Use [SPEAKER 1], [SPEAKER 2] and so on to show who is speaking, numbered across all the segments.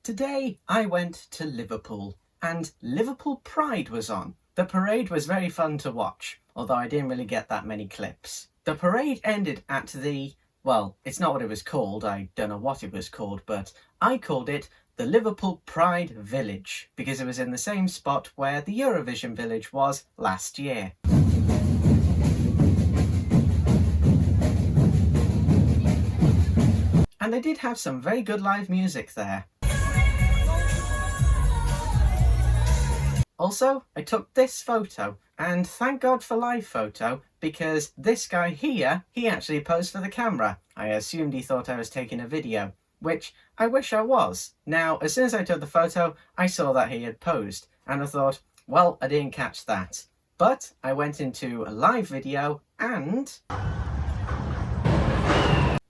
[SPEAKER 1] Today I went to Liverpool and Liverpool Pride was on. The parade was very fun to watch, although I didn't really get that many clips. The parade ended at well, it's not what it was called, I don't know what it was called, but I called it the Liverpool Pride Village because it was in the same spot where the Eurovision Village was last year. And they did have some very good live music there. Also, I took this photo, and thank God for live photo, because this guy here, he actually posed for the camera. I assumed he thought I was taking a video, which I wish I was. Now, as soon as I took the photo, I saw that he had posed, and I thought, well, I didn't catch that. But I went into a live video, and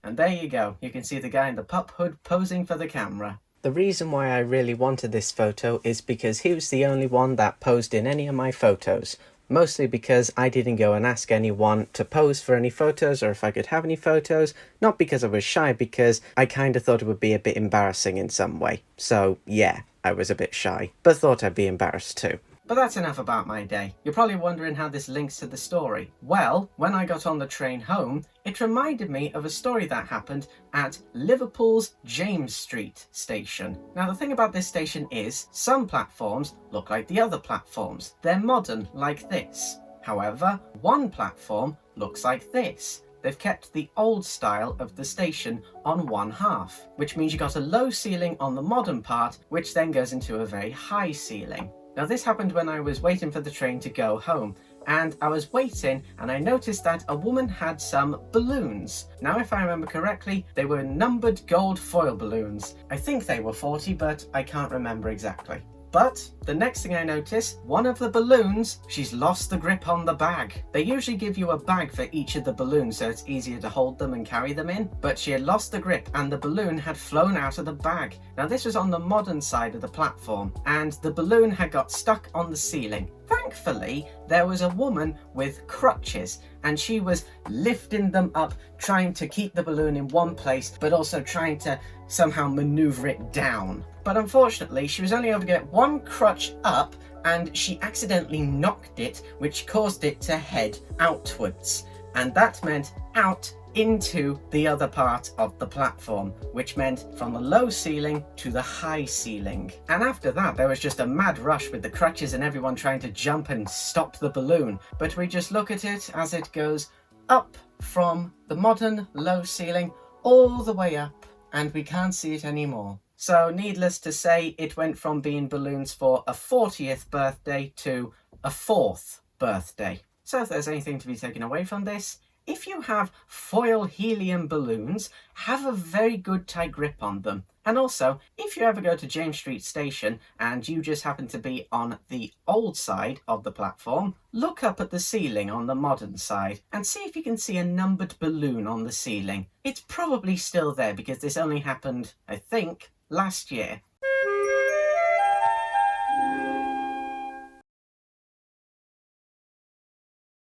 [SPEAKER 1] there you go. You can see the guy in the pup hood posing for the camera. The reason why I really wanted this photo is because he was the only one that posed in any of my photos. Mostly because I didn't go and ask anyone to pose for any photos or if I could have any photos. Not because I was shy, because I kind of thought it would be a bit embarrassing in some way. So yeah, I was a bit shy, but thought I'd be embarrassed too. But that's enough about my day. You're probably wondering how this links to the story. Well, when I got on the train home, it reminded me of a story that happened at Liverpool's James Street station. Now the thing about this station is, some platforms look like the other platforms. They're modern, like this. However, one platform looks like this. They've kept the old style of the station on one half, which means you got a low ceiling on the modern part, which then goes into a very high ceiling. Now this happened when I was waiting for the train to go home, and I was waiting and I noticed that a woman had some balloons. Now if I remember correctly, they were numbered gold foil balloons. I think they were 40, but I can't remember exactly. But the next thing I notice, one of the balloons, she's lost the grip on the bag. They usually give you a bag for each of the balloons so it's easier to hold them and carry them in, but she had lost the grip and the balloon had flown out of the bag. Now this was on the modern side of the platform and the balloon had got stuck on the ceiling. Thankfully, there was a woman with crutches and she was lifting them up, trying to keep the balloon in one place, but also trying to somehow maneuver it down. But unfortunately, she was only able to get one crutch up and she accidentally knocked it, which caused it to head outwards. And that meant out into the other part of the platform, which meant from the low ceiling to the high ceiling. And after that, there was just a mad rush with the crutches and everyone trying to jump and stop the balloon. But we just look at it as it goes up from the modern low ceiling all the way up, and we can't see it anymore. So needless to say, it went from being balloons for a 40th birthday to a 4th birthday. So if there's anything to be taken away from this, if you have foil helium balloons, have a very good tight grip on them. And also, if you ever go to James Street Station and you just happen to be on the old side of the platform, look up at the ceiling on the modern side and see if you can see a numbered balloon on the ceiling. It's probably still there because this only happened, I think, last year.